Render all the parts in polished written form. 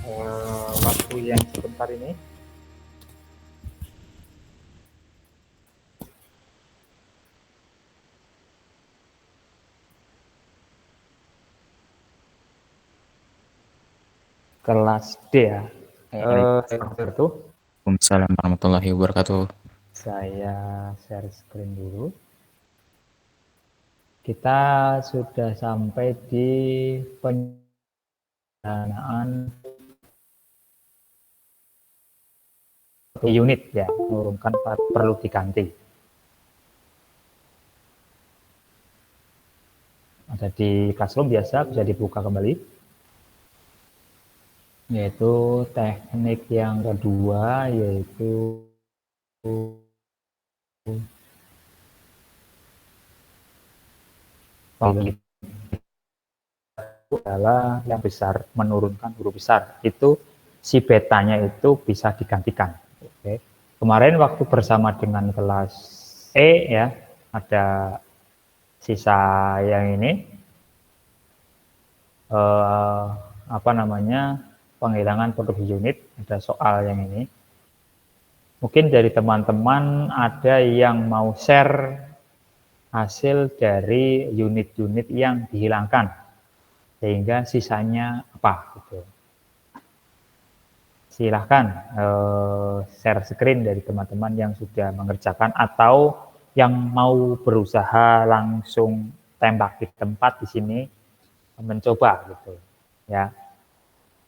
waktu yang sebentar ini. Kelas D ya. Itu Waalaikumsalam warahmatullahi wabarakatuh. saya share screen dulu. Kita sudah sampai di pendanaan unit ya, menurunkan perlu diganti. Ada di Classroom biasa, bisa dibuka kembali. Yaitu teknik yang kedua, yaitu adalah yang besar, menurunkan huruf besar. Itu si betanya itu bisa digantikan. Oke. Kemarin waktu bersama dengan kelas E ya, ada sisa yang ini penghilangan produksi unit, ada soal yang ini. Mungkin dari teman-teman ada yang mau share hasil dari unit-unit yang dihilangkan, sehingga sisanya apa gitu. Silahkan share screen dari teman-teman yang sudah mengerjakan atau yang mau berusaha langsung tembak di tempat di sini mencoba gitu ya.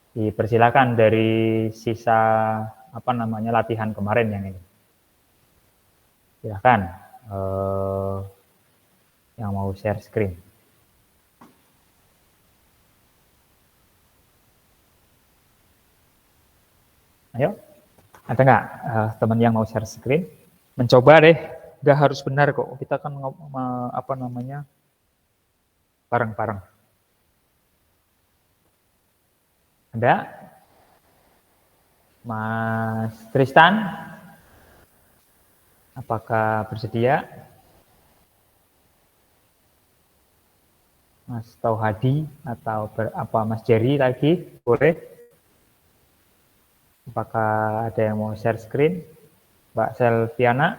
Dipersilakan dari sisa latihan kemarin yang ini. Silahkan yang mau share screen. Ayo, ada nggak teman yang mau share screen? Mencoba deh, nggak harus benar kok. Kita kan bareng-bareng. Ada? Mas Tristan? Apakah bersedia? Mas Tauhadi atau Mas Jerry lagi? Boleh? Apakah ada yang mau share screen? Mbak Selviana?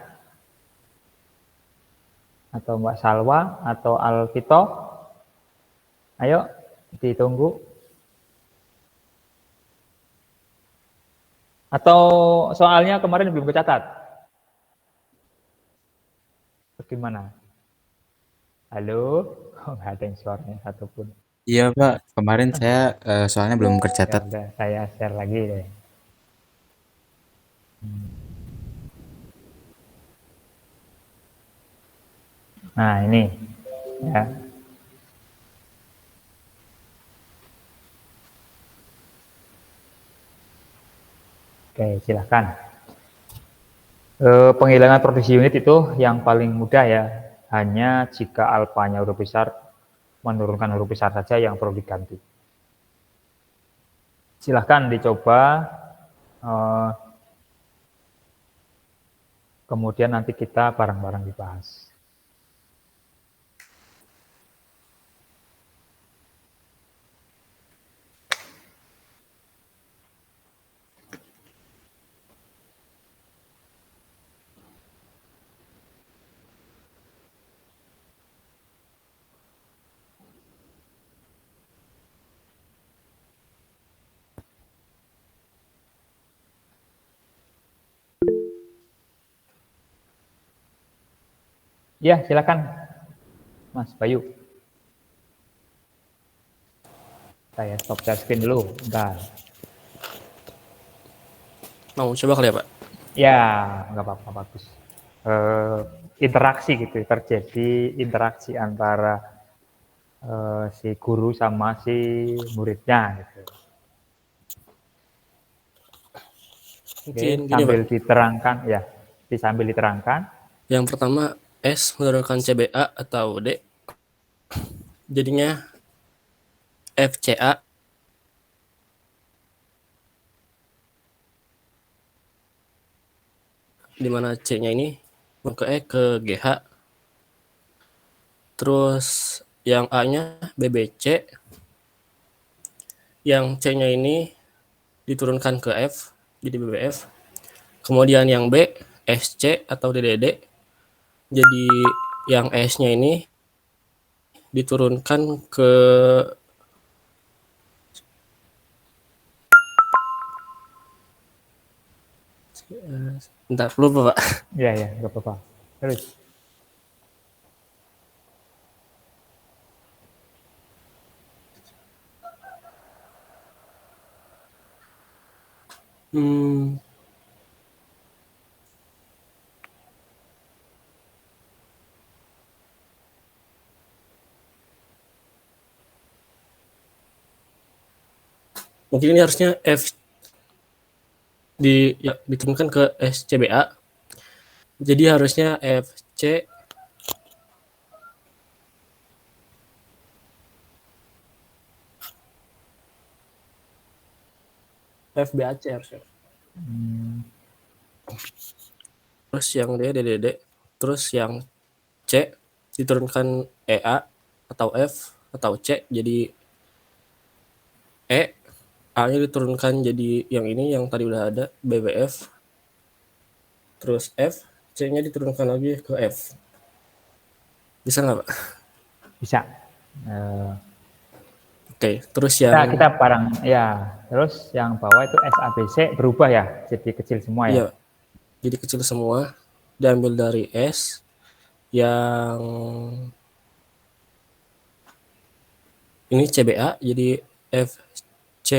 Atau Mbak Salwa? Atau Alvito? Ayo, ditunggu. Atau soalnya kemarin belum kecatat? Bagaimana? Halo? Oh, nggak ada yang suaranya satupun. Iya Pak, kemarin saya soalnya belum Ya tercatat. udah, saya share lagi deh. Nah ini, ya. Oke, silahkan. Penghilangan produksi unit itu yang paling mudah ya, hanya jika alfanya huruf besar, menurunkan huruf besar saja yang perlu diganti. Silahkan dicoba, kemudian nanti kita bareng-bareng dibahas. Ya, silakan, Mas Bayu. Saya stop share screen dulu, bentar. Mau coba kali ya Pak? Ya, nggak apa-apa, bagus. Interaksi gitu, terjadi interaksi antara si guru sama si muridnya gitu. Oke, Mungkin gini sambil Pak. diterangkan ya, sambil diterangkan. Yang pertama S menurunkan CBA atau D. Jadinya FCA. Di mana C-nya ini ke E ke GH. Terus yang A-nya BBC. Yang C-nya ini diturunkan ke F jadi BBF. Kemudian yang B SC atau DDD. Jadi yang S-nya ini diturunkan ke bentar lupa Pak. Ya, ya, nggak apa-apa. Terus. Hmm, mungkin ini harusnya F diturunkan ke SCBA. Jadi harusnya FC FBAC harusnya. Terus yang D DDD, terus yang C diturunkan EA atau F atau C jadi E, A-nya diturunkan jadi yang ini yang tadi udah ada BBF. Terus F, C-nya diturunkan lagi ke F. Bisa nggak Pak? Bisa. Oke, terus yang Kita bareng ya. Terus yang bawah itu SABC berubah ya, jadi kecil semua ya. iya, jadi kecil semua diambil dari S yang ini CBA jadi FC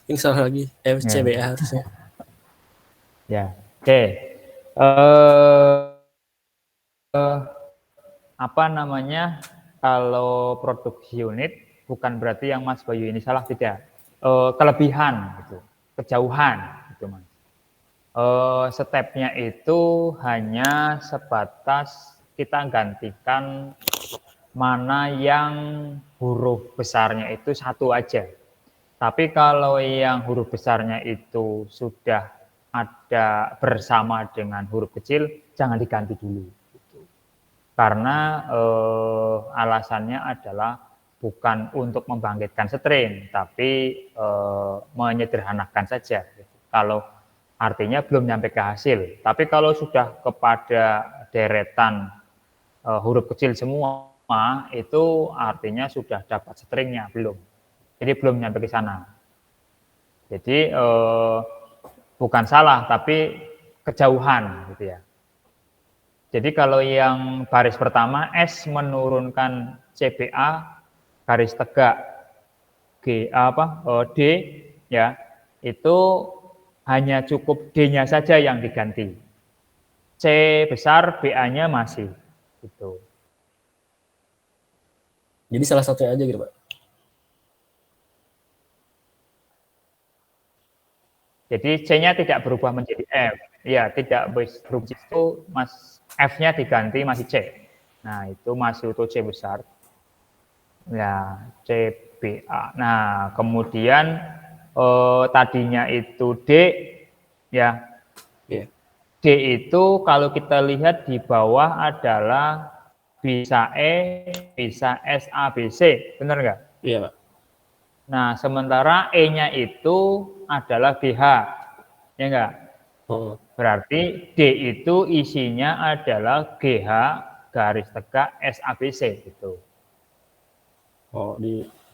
ini salah lagi FCBA harusnya. Ya. Oke. Eh, apa namanya? Kalau produksi unit bukan berarti yang Mas Bayu ini salah, tidak. Kelebihan gitu, kejauhan gitu Mas. Stepnya itu hanya sebatas kita gantikan mana yang huruf besarnya itu satu aja. Tapi kalau yang huruf besarnya itu sudah ada bersama dengan huruf kecil, jangan diganti dulu. Karena alasannya adalah bukan untuk membangkitkan strain, tapi menyederhanakan saja. Kalau artinya belum nyampe ke hasil. Tapi kalau sudah kepada deretan huruf kecil semua, itu artinya sudah dapat stringnya, belum. Jadi belum nyampe ke sana. Jadi bukan salah, tapi kejauhan gitu ya. Jadi kalau yang baris pertama S menurunkan CBA garis tegak D ya, itu hanya cukup D-nya saja yang diganti. C besar, BA-nya masih gitu. Jadi salah satunya aja gitu Pak. Jadi C-nya tidak berubah menjadi F. Ya, tidak berubah itu F-nya diganti masih C. Nah, itu masih utuh C besar. Ya, CBA. Nah, kemudian tadinya itu D, ya. Yeah. D itu kalau kita lihat di bawah adalah bisa E, bisa S, A, B, C. Benar nggak? Iya Pak. Nah, sementara E-nya itu adalah GH. Ya enggak? Berarti D itu isinya adalah GH garis tegak SABC gitu.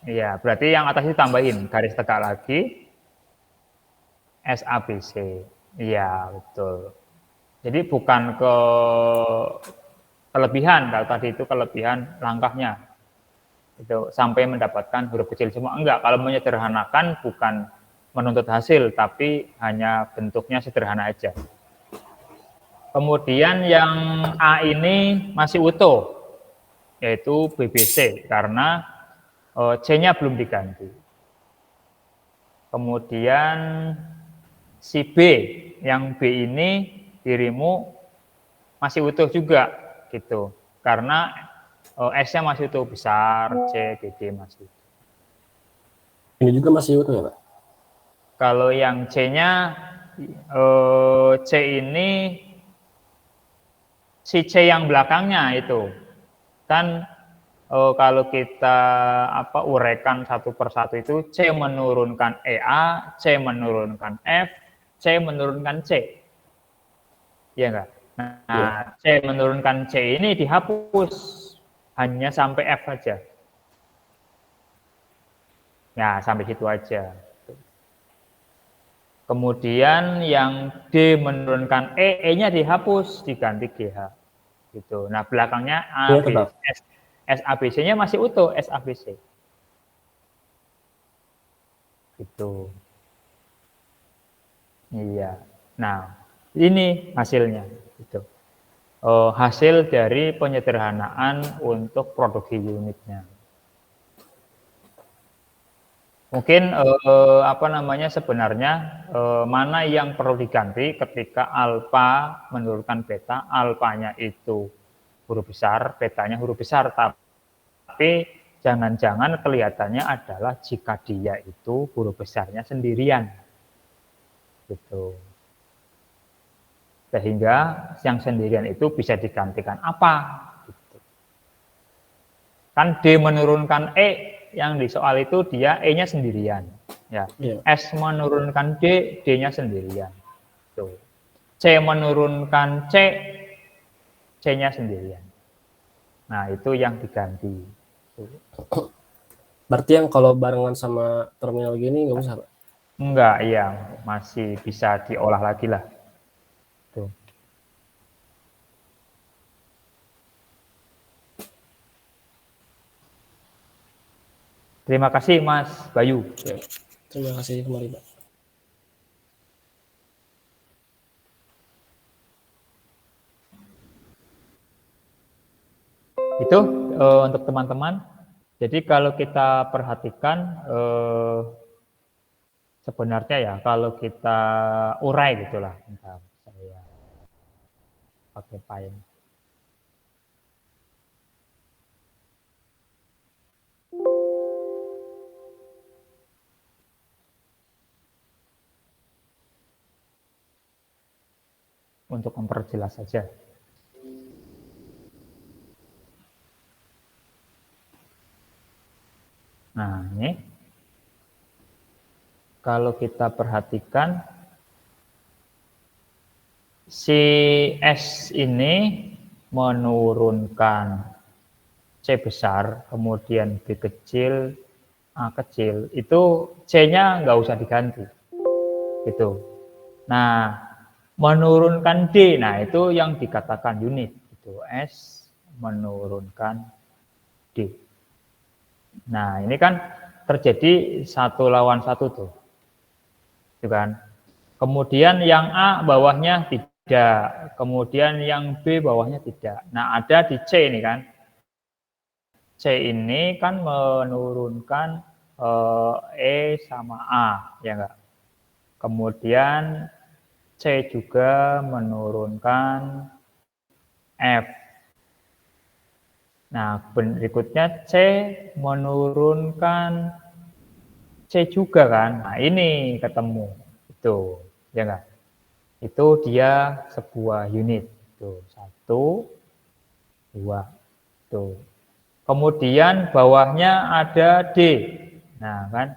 Iya, berarti yang atas itu tambahin garis tegak lagi SABC. Iya, betul. Jadi bukan kelebihan, kalau tadi itu kelebihan langkahnya. Itu sampai mendapatkan huruf kecil semua. Enggak, kalau menyederhanakan bukan menuntut hasil, tapi hanya bentuknya sederhana aja. Kemudian yang A ini masih utuh, yaitu BBC, karena C-nya belum diganti. Kemudian si B, yang B ini dirimu masih utuh juga, gitu. Karena S-nya masih utuh besar, C, D masih utuh. Ini juga masih utuh ya Pak? Kalau yang C-nya, C ini si C yang belakangnya itu. Kan kalau kita uraikan satu persatu itu C menurunkan EA, C menurunkan F, C menurunkan C. Iya enggak? Nah, C menurunkan C ini dihapus hanya sampai F saja. Ya, sampai situ aja. Kemudian yang D menurunkan E, E-nya dihapus diganti GH. Gitu. Nah, belakangnya A, B, S. SABC-nya masih utuh, SABC. Gitu. Iya. Nah, ini hasilnya. Gitu. Hasil dari penyederhanaan untuk produksi unitnya. Mungkin sebenarnya mana yang perlu diganti ketika alfa menurunkan beta, alfanya itu huruf besar, betanya huruf besar, tapi jangan-jangan kelihatannya adalah jika dia itu huruf besarnya sendirian. Gitu. Sehingga yang sendirian itu bisa digantikan apa? Gitu. Kan D menurunkan E, yang di soal itu dia E-nya sendirian. Ya. S menurunkan D, D-nya sendirian. Tuh. C menurunkan C, C-nya sendirian. Nah, itu yang diganti. Berarti yang kalau barengan sama terminal gini nggak usah, Pak? Enggak, iya. Masih bisa diolah lagi lah. Tuh. Terima kasih, Mas Bayu. Ya. Terima kasih kembali, Pak. Itu untuk teman-teman. Jadi kalau kita perhatikan sebenarnya ya kalau kita urai gitulah. Bentar, saya pakai Paint. Untuk memperjelas saja. Nah, ini kalau kita perhatikan si S ini menurunkan C besar, kemudian B kecil, A kecil, itu C-nya nggak usah diganti. Gitu. Nah, menurunkan D, nah itu yang dikatakan unit. Gitu. S menurunkan D. Nah, ini kan terjadi 1 lawan 1 tuh. Gitu kan? Kemudian yang A bawahnya tidak, kemudian yang B bawahnya tidak. Nah, ada di C ini kan. C ini kan menurunkan E sama A, ya enggak? Kemudian C juga menurunkan F. Nah, berikutnya C menurunkan C juga kan. Nah, ini ketemu. Itu, ya enggak? Itu dia sebuah unit. Tuh, 1, 2. Tuh. Kemudian bawahnya ada D. Nah, kan?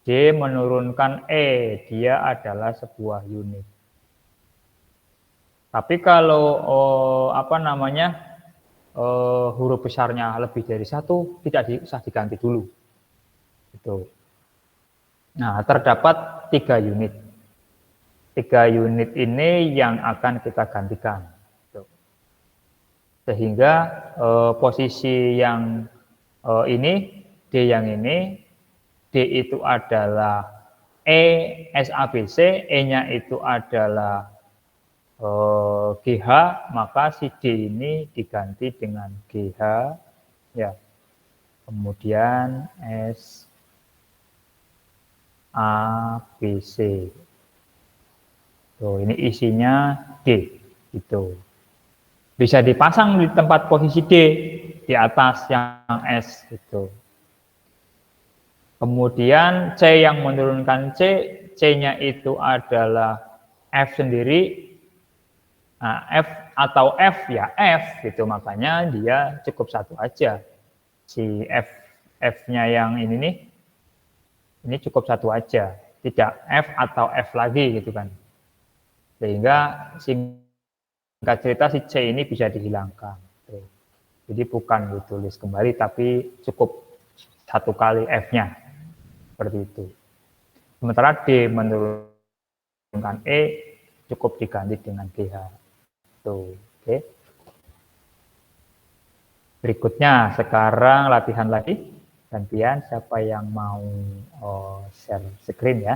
D menurunkan E, dia adalah sebuah unit. Tapi kalau huruf besarnya lebih dari 1, tidak usah diganti dulu. Itu. Nah, terdapat 3 unit. 3 unit ini yang akan kita gantikan. Sehingga posisi yang ini, D yang ini, D itu adalah E SABC, E-nya itu adalah GH, maka si D ini diganti dengan GH, ya. Kemudian S A B C. Tuh, ini isinya D, gitu. Bisa dipasang di tempat posisi D di atas yang S, gitu. Kemudian C yang menurunkan C, C-nya itu adalah F sendiri, Nah, F atau F ya F gitu, makanya dia cukup satu aja. Si F-nya yang ini nih, ini cukup satu aja, tidak F atau F lagi gitu kan. Sehingga singkat cerita si C ini bisa dihilangkan. Jadi bukan ditulis kembali, tapi cukup satu kali F-nya, seperti itu. Sementara D menurunkan E cukup diganti dengan GH. Tuh, oke. Berikutnya sekarang latihan lagi. Gantian siapa yang mau share screen ya.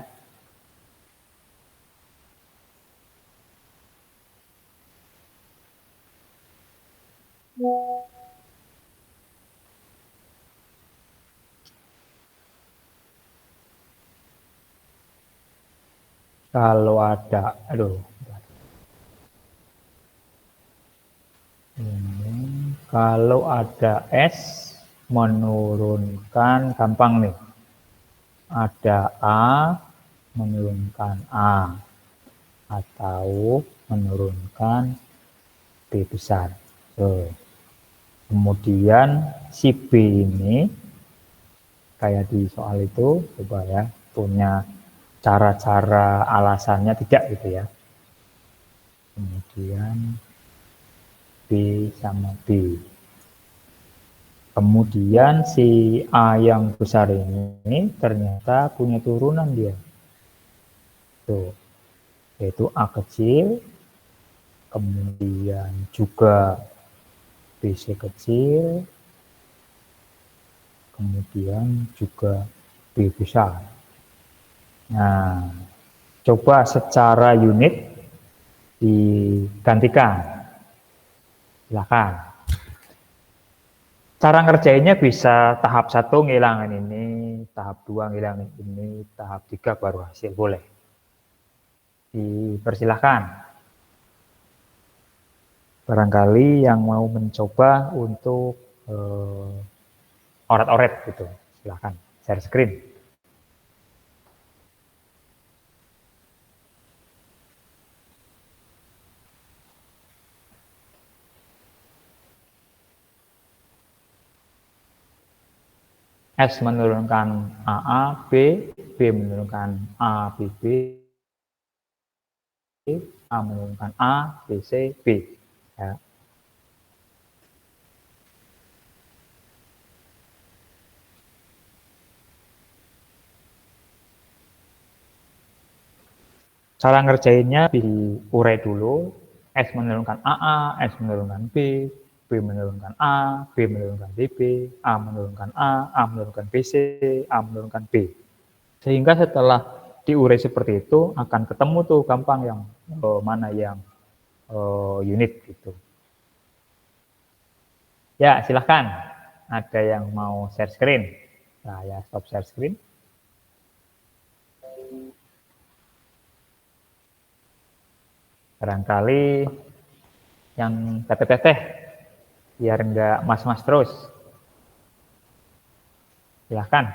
Kalau ada, kalau ada S menurunkan gampang nih. Ada A menurunkan A atau menurunkan B besar. So, kemudian si B ini kayak di soal itu, coba ya, punya cara-cara alasannya tidak gitu ya. Kemudian B sama B. Kemudian si A yang besar ini ternyata punya turunan dia. Tuh, yaitu A kecil, kemudian juga BC kecil, kemudian juga B besar. Nah, coba secara unit digantikan. Silakan. Cara ngerjainnya bisa tahap 1 ngilangin ini, tahap 2 ngilangin ini, tahap 3 baru hasil, boleh. Dipersilahkan. Barangkali yang mau mencoba untuk oret-oret gitu, silakan share screen. S menurunkan AA, B menurunkan A, B, A menurunkan A, B, C, B. Ya. Cara ngerjainnya diurai dulu, S menurunkan AA, S menurunkan B menurunkan A, B menurunkan B, A menurunkan A menurunkan BC, A menurunkan B. Sehingga setelah diurai seperti itu, akan ketemu tuh gampang yang mana yang unit gitu. Ya, silahkan. Ada yang mau share screen? Saya stop share screen. Barangkali yang teteh-teteh, biar enggak mas-mas terus. Silahkan.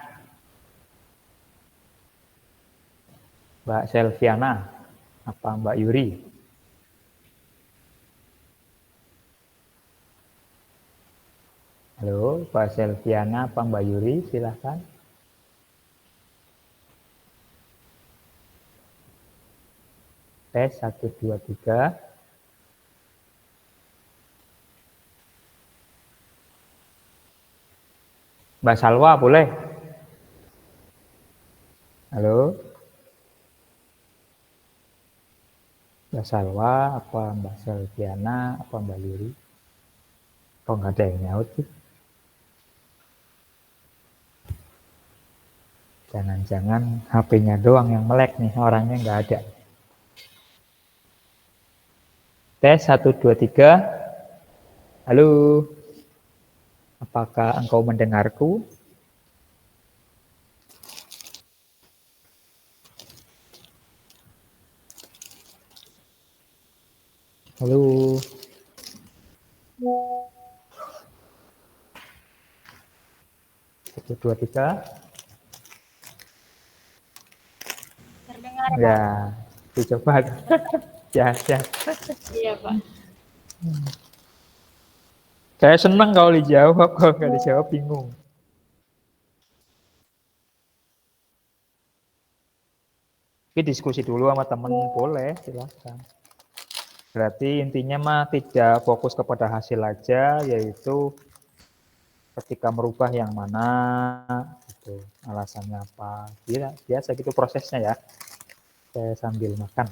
Mbak Selviana, apa Mbak Yuri? Halo, Mbak Selviana, apa Mbak Yuri? Silahkan. Tes 1, 2, 3. Mbak Salwa, boleh? Halo? Mbak Salwa, apa Mbak Selviana, apa Mbak Yuri? Kok nggak ada yang nyaut sih? Jangan-jangan HP-nya doang yang melek nih, orangnya nggak ada. Tes 1, 2, 3. Halo? Apakah engkau mendengarku? Halo? 1, 2, 3. Terdengar, Ya, dicoba. Siap. Iya, Pak. Saya senang kalau dijawab, kalau nggak dijawab bingung. Tapi diskusi dulu sama temen boleh, silahkan. Berarti intinya mah tidak fokus kepada hasil aja, yaitu ketika merubah yang mana, gitu. Alasannya apa. Biasa gitu prosesnya ya. Saya sambil makan.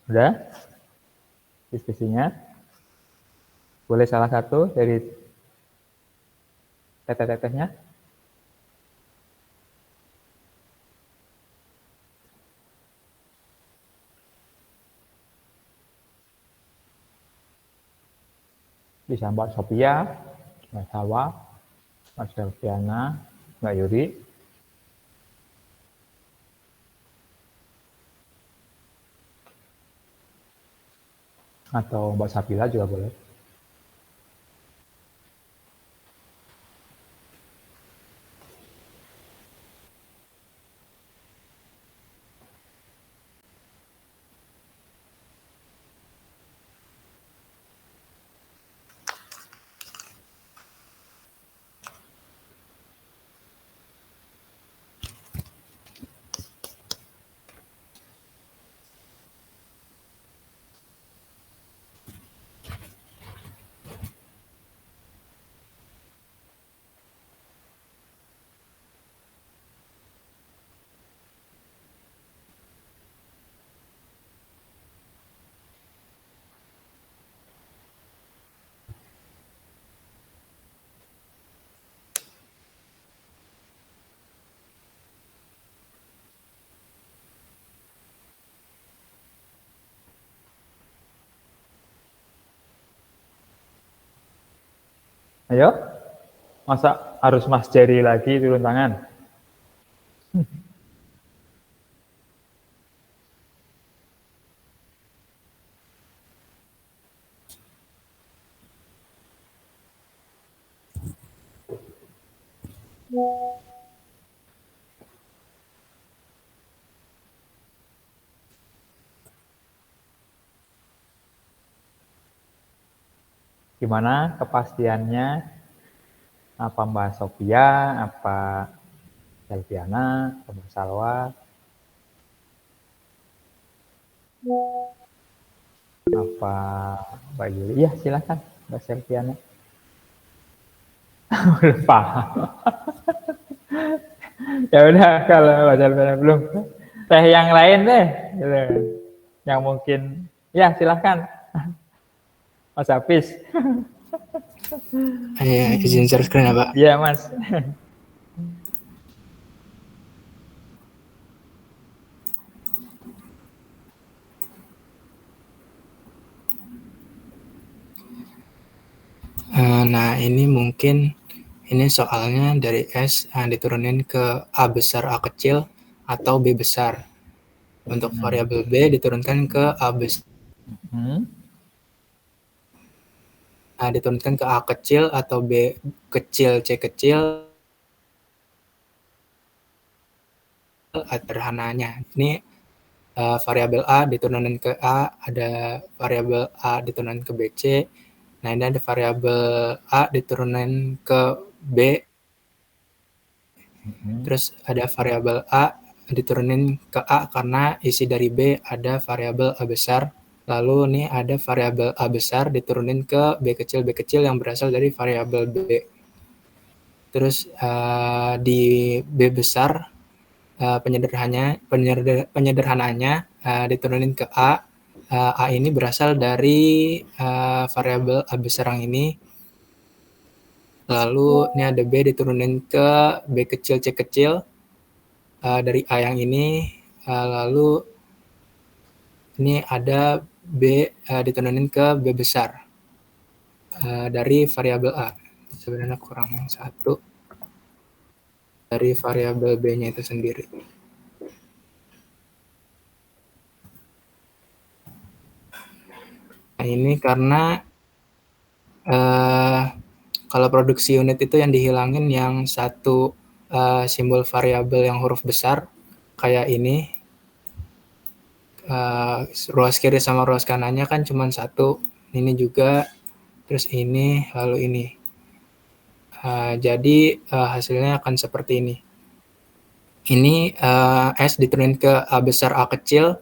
Udah? Diskusinya? Boleh salah satu dari teteh-tetehnya? Bisa Mbak Sophia, Mbak Sawa, Mbak Selviana, Mbak Yuri. Atau Mbak Sapila juga boleh. Ayo, masa harus Mas Jerry lagi turun tangan? Gimana kepastiannya? Apa Mbak Sophia, apa Selviana, apa Mbak Salwa, apa Mbak Yuli? Iya, silakan Mbak Selviana. Belum paham. Ya udah, kalau Mbak Selviana belum, teh yang lain deh, gitu. Yang mungkin, ya silahkan Mas Hafiz. Izin share screen ya, Pak. Iya, Mas. Nah, ini mungkin ini soalnya dari S diturunin ke A besar A kecil atau B besar. Untuk variabel B diturunkan ke A besar, diturunkan ke A kecil atau B kecil C kecil. Sederhananya ini variabel A diturunin ke A, ada variabel A diturunin ke BC. Nah, ini ada variabel A diturunin ke B. Terus ada variabel A diturunin ke A karena isi dari B ada variabel A besar. Lalu ini ada variabel A besar diturunin ke B kecil yang berasal dari variabel B. Terus di B besar penyederhanaannya diturunin ke A. A ini berasal dari variabel A besar yang ini. Lalu ini ada B diturunin ke B kecil C kecil dari A yang ini. Lalu ini ada B diturunin ke B besar dari variabel A. Sebenarnya kurang satu dari variabel B-nya itu sendiri. Nah, ini karena kalau produksi unit itu yang dihilangin yang satu simbol variabel yang huruf besar kayak ini. Ruas kiri sama ruas kanannya kan cuma satu. Ini juga, terus ini, lalu ini. Jadi hasilnya akan seperti ini. Ini S diturunin ke A besar A kecil.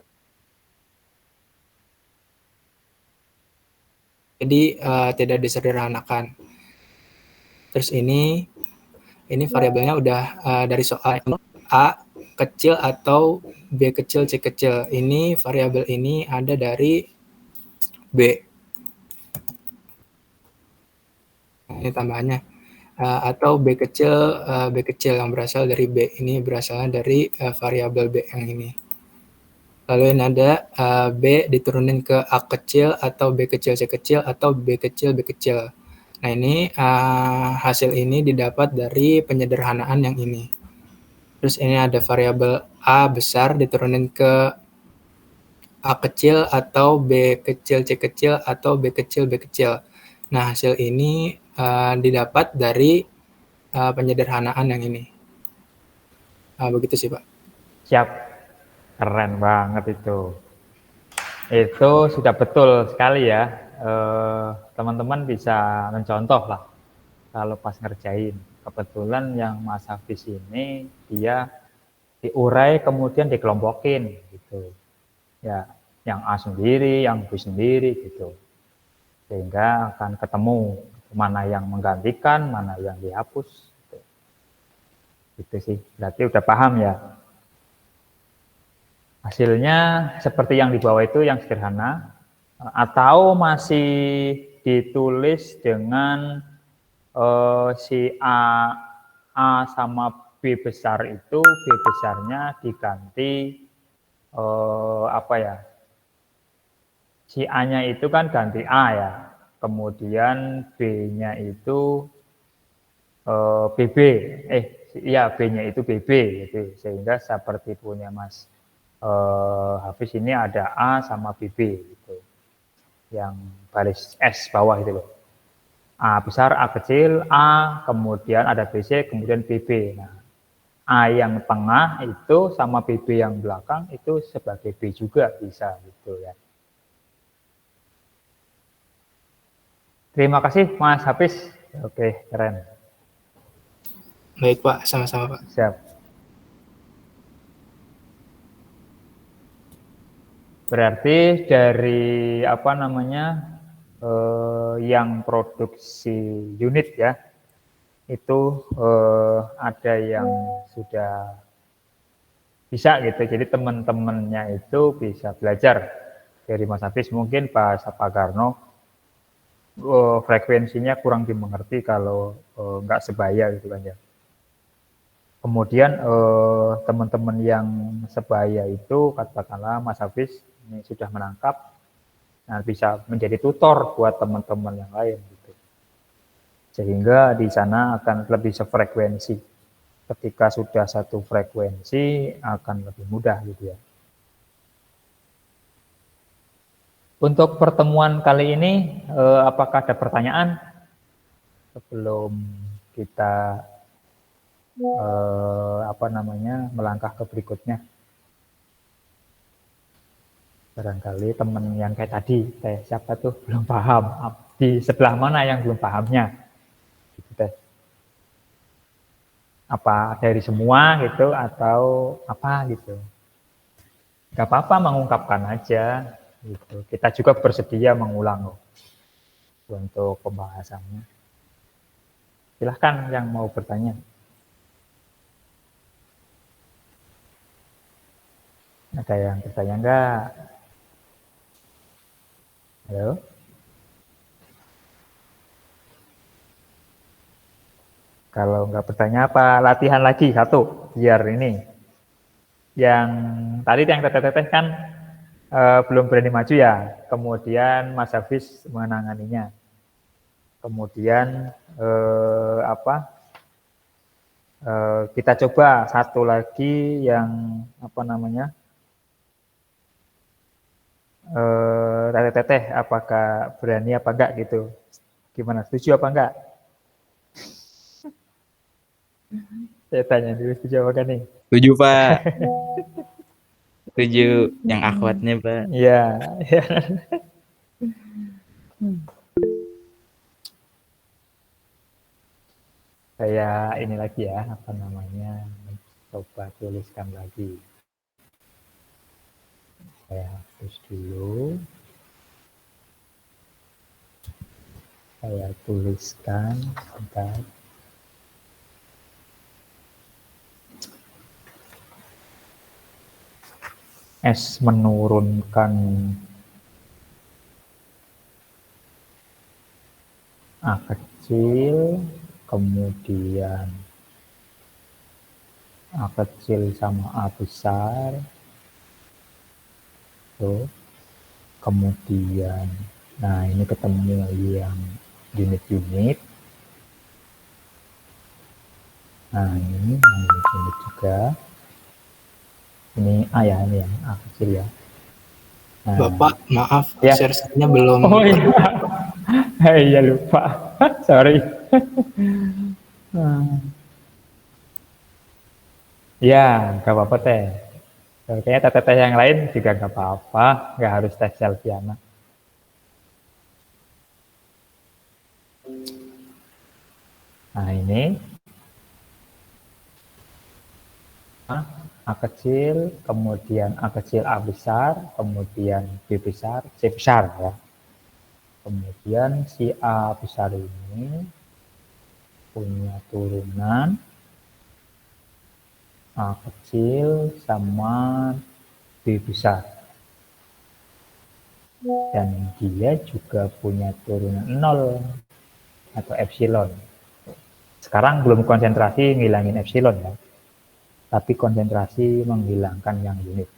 Jadi tidak disederhanakan. Terus ini variabelnya udah dari soal A kecil atau B kecil C kecil. Ini variabel ini ada dari B. Ini tambahannya. Atau B kecil yang berasal dari B. Ini berasalnya dari variabel B yang ini. Lalu ini ada B diturunin ke A kecil atau B kecil C kecil atau B kecil B kecil. Nah, ini hasil ini didapat dari penyederhanaan yang ini. Terus ini ada variabel A besar diturunin ke A kecil atau B kecil C kecil atau B kecil B kecil. Nah, hasil ini didapat dari penyederhanaan yang ini. Begitu sih, Pak. Siap. Keren banget itu. Itu sudah betul sekali ya. Teman-teman bisa mencontoh lah kalau pas ngerjain. Kebetulan yang Mas Hafiz ini dia diurai kemudian dikelompokin gitu. Ya, yang A sendiri, yang B sendiri gitu. Sehingga akan ketemu mana yang menggantikan, mana yang dihapus. Gitu sih. Berarti udah paham ya. Hasilnya seperti yang di bawah itu yang sederhana, atau masih ditulis dengan si A sama B besar itu, B besarnya diganti apa ya, si A-nya itu kan ganti A ya, kemudian B-nya itu BB, ya B-nya itu BB, gitu. Sehingga seperti punya Mas Hafiz ini ada A sama BB gitu. Yang baris S bawah itu loh. A besar, A kecil, A, kemudian ada BC, kemudian BB. Nah, A yang tengah itu sama BB yang belakang itu sebagai B juga bisa gitu ya. Terima kasih Mas Hafiz. Oke, keren. Baik, Pak. Sama-sama, Pak. Siap. Berarti dari apa namanya yang produksi unit ya, itu ada yang sudah bisa gitu. Jadi teman-temannya itu bisa belajar dari Mas Hafiz. Mungkin Pak Garno frekuensinya kurang dimengerti kalau nggak sebaya gitu kan ya. Kemudian teman-teman yang sebaya itu katakanlah Mas Hafiz ini sudah menangkap. Nah, bisa menjadi tutor buat teman-teman yang lain gitu. Sehingga di sana akan lebih sefrekuensi. Ketika sudah satu frekuensi akan lebih mudah gitu ya. Untuk pertemuan kali ini, apakah ada pertanyaan sebelum kita melangkah ke berikutnya? Barangkali teman yang kayak tadi, siapa tuh belum paham, di sebelah mana yang belum pahamnya? Gitu teh. Apa dari semua gitu atau apa gitu? Gak apa-apa mengungkapkan aja. Gitu. Kita juga bersedia mengulang loh, untuk pembahasannya. Silahkan yang mau bertanya. Ada yang bertanya enggak? Halo? Kalau enggak bertanya apa, latihan lagi satu, biar ini. Yang tadi yang teteh-teteh kan belum berani maju ya, kemudian Mas Hafiz menanganinya. Kemudian kita coba satu lagi yang teteh-teteh apakah berani apa enggak gitu. Gimana, setuju apa enggak? Saya tanya dulu, setuju apa enggak nih? Setuju, Pak. Setuju yang akhwatnya, Pak. Iya. Saya ini lagi ya, coba tuliskan lagi. Saya hapus dulu. Saya tuliskan, bentar. S menurunkan A kecil, kemudian A kecil sama A besar, tuh. Kemudian, nah ini ketemu yang unit-unit. Nah ini unit-unit juga. Ini A ya, ini yang A kecil ya. Nah, Bapak, maaf, ya. share screen-nya belum. Oh iya, iya lupa, sorry. Ya, nggak apa-apa teh. Kayaknya teteh yang lain juga nggak apa-apa, nggak harus teh Selviana. Nah ini A kecil, kemudian A kecil A besar, kemudian B besar, C besar ya. Kemudian si A besar ini punya turunan A kecil sama B besar. Dan dia juga punya turunan 0 atau epsilon. Sekarang belum konsentrasi ngilangin epsilon ya, tapi konsentrasi menghilangkan yang unit.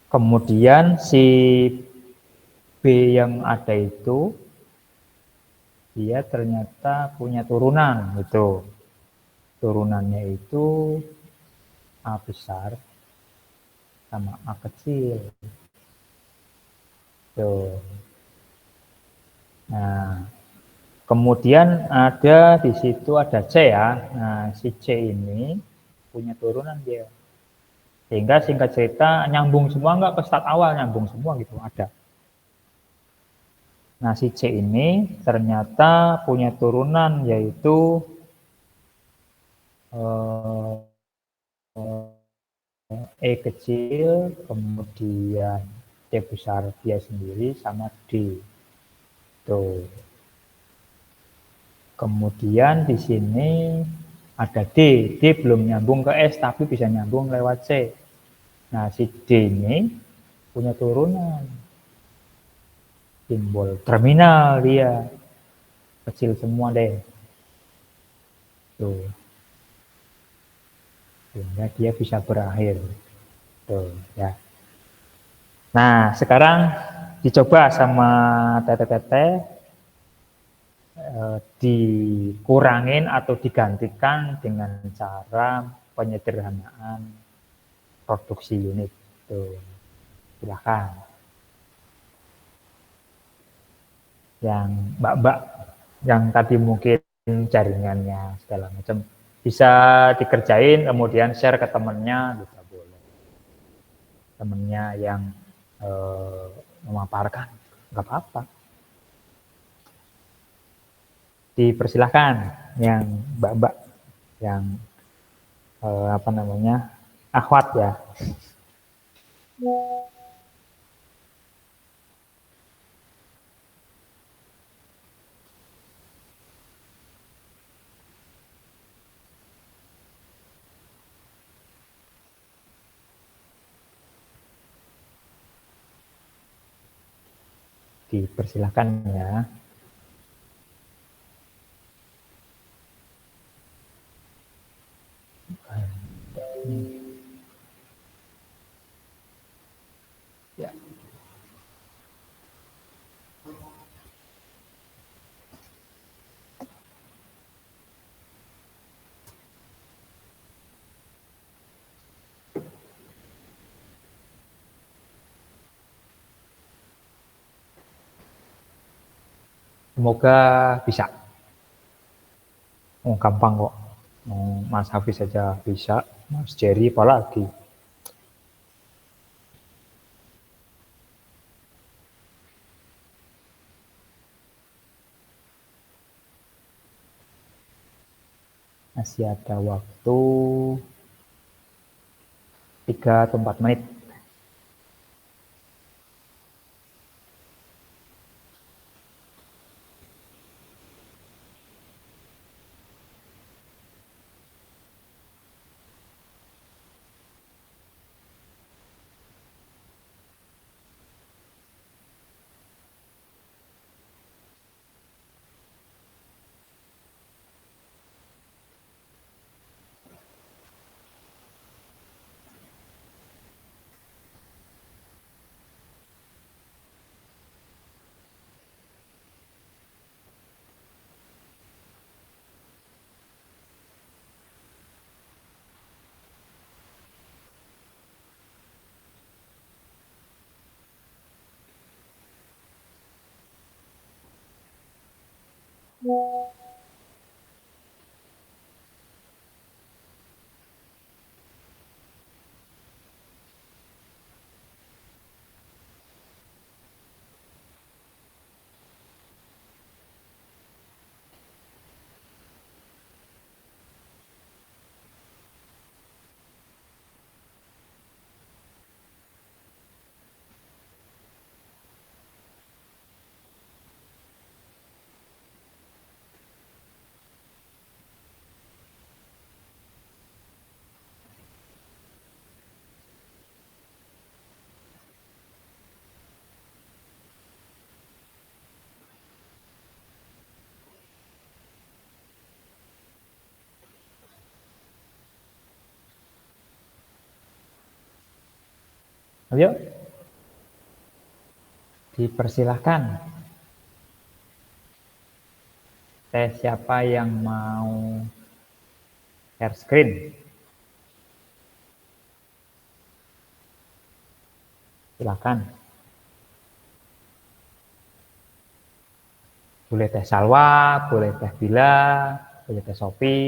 Kemudian si B yang ada itu, dia ternyata punya turunan gitu. Turunannya itu A besar sama A kecil. Tuh. Nah, kemudian ada di situ ada C ya. Nah, si C ini punya turunan dia. Sehingga singkat cerita nyambung semua, enggak ke start awal, nyambung semua gitu, ada. Nah, si C ini ternyata punya turunan yaitu E kecil, kemudian D besar dia sendiri sama D. Tuh. Kemudian di sini ada D. D belum nyambung ke S, tapi bisa nyambung lewat C. Nah, si D ini punya turunan. Simbol terminal dia. Kecil semua deh. Tuh. Sehingga dia bisa berakhir. Tuh, ya. Nah, sekarang dicoba sama Tete-Tete, dikurangin atau digantikan dengan cara penyederhanaan produksi unit. Tuh, silahkan. Yang mbak-mbak yang tadi mungkin jaringannya segala macam bisa dikerjain, kemudian share ke temennya juga boleh. Temennya yang memaparkan, nggak apa-apa. Dipersilahkan yang mbak-mbak yang apa namanya akhwat ya. Dipersilahkan ya. Ya. Semoga bisa. Oh, gampang kok. Mas Hafiz saja bisa, Mas Jerry apalagi. Masih ada waktu 3 atau 4 menit. Ayo, dipersilahkan. Siapa yang mau share screen? Silakan. Boleh Teh Salwa, boleh Teh Bila, boleh Teh Sopi.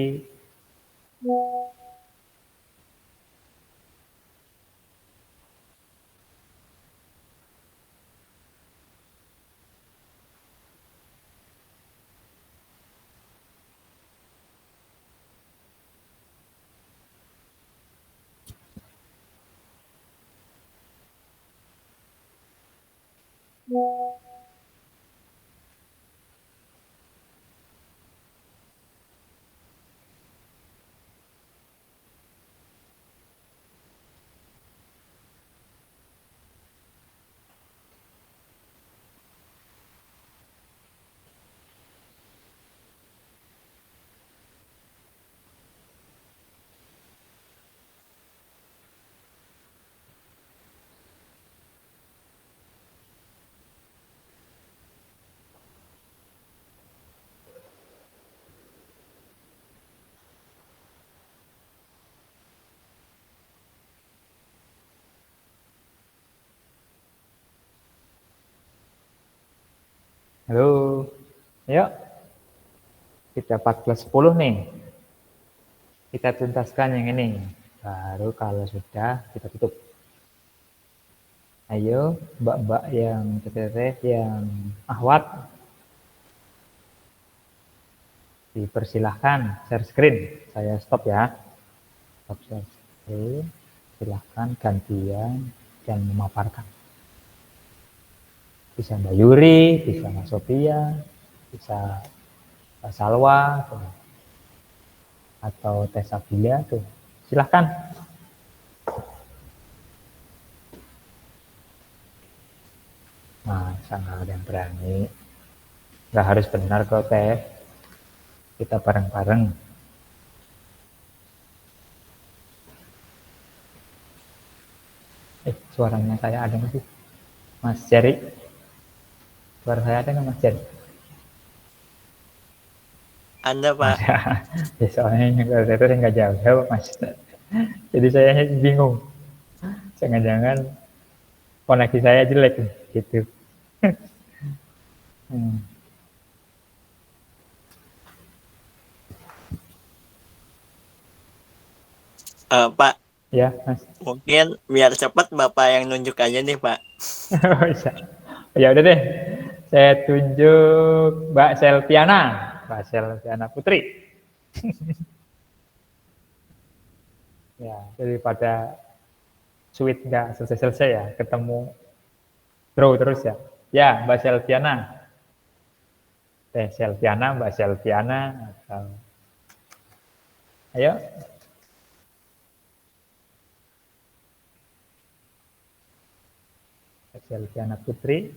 Halo. Yuk. Kita 14.10 nih. Kita tuntaskan yang ini. Baru kalau sudah kita tutup. Ayo, mbak-mbak yang teteh, yang ahwat, dipersilahkan share screen. Saya stop ya. Stop share screen. Silahkan gantian dan memaparkan. Bisa Mbak Yuri, bisa Mbak Sophia, bisa Mbak Salwa, tuh. Atau Tessa Bila, tuh. Silahkan. Masa nggak ada yang berani. Nggak harus benar kok, Teh. Kita bareng-bareng. Suaranya saya ada nggak sih? Mas Jerry? Suara saya ada nggak, Mas Jerry? Anda, Pak. Ya, soalnya yang saya itu nggak jauh-jauh, Mas. Jadi saya bingung. Jangan-jangan koneksi saya jelek gitu. Pak, Ya, Mas. mungkin biar cepat Bapak yang nunjuk aja nih, Pak. Bisa. Ya udah deh. Saya tunjuk Mbak Selviana. Mbak Selviana Putri. Ya, daripada sweet nggak selesai-selesai ya, ketemu draw terus ya. Ya, Mbak Selviana. Selviana, Mbak Selviana. Atau... Ayo. Mbak Selviana Putri.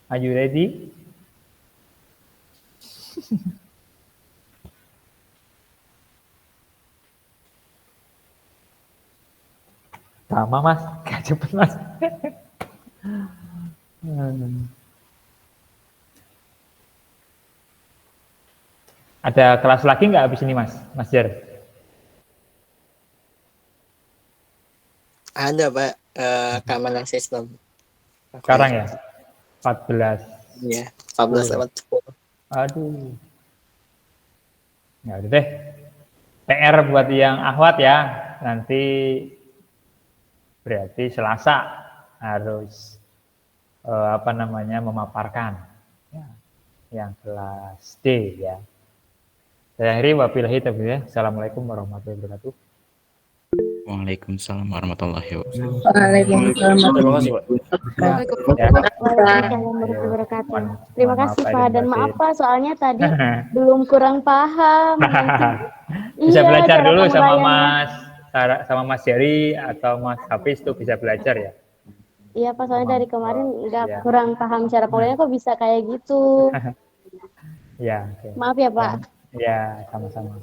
Are you ready? Sama Mas, gak cepet Mas. Ada kelas lagi nggak habis ini Mas, Mas Jer? Ada, Pak. Keamanan sistem. Sekarang ya? 14. Iya, 14/10. Aduh. Ya udah deh. PR buat yang ahwat ya. Nanti berarti Selasa harus memaparkan ya, yang kelas D ya. Saya akhiri wabillahi taufiq ya. Assalamualaikum warahmatullahi wabarakatuh. Waalaikumsalam warahmatullahi wabarakatuh. Waalaikumsalam Terima kasih, Pak. Ya. warahmatullahi wabarakatuh. Terima kasih Pak, dan maaf Pak soalnya tadi belum kurang paham. Bisa Iya, belajar cara dulu sama penguraiannya. Mas Jerry atau Mas Hafiz tuh bisa belajar ya. Iya Pak, soalnya dari kemarin nggak Iya. kurang paham cara penguraiannya kok bisa kayak gitu. Ya, oke. Maaf ya Pak. Ya, sama-sama.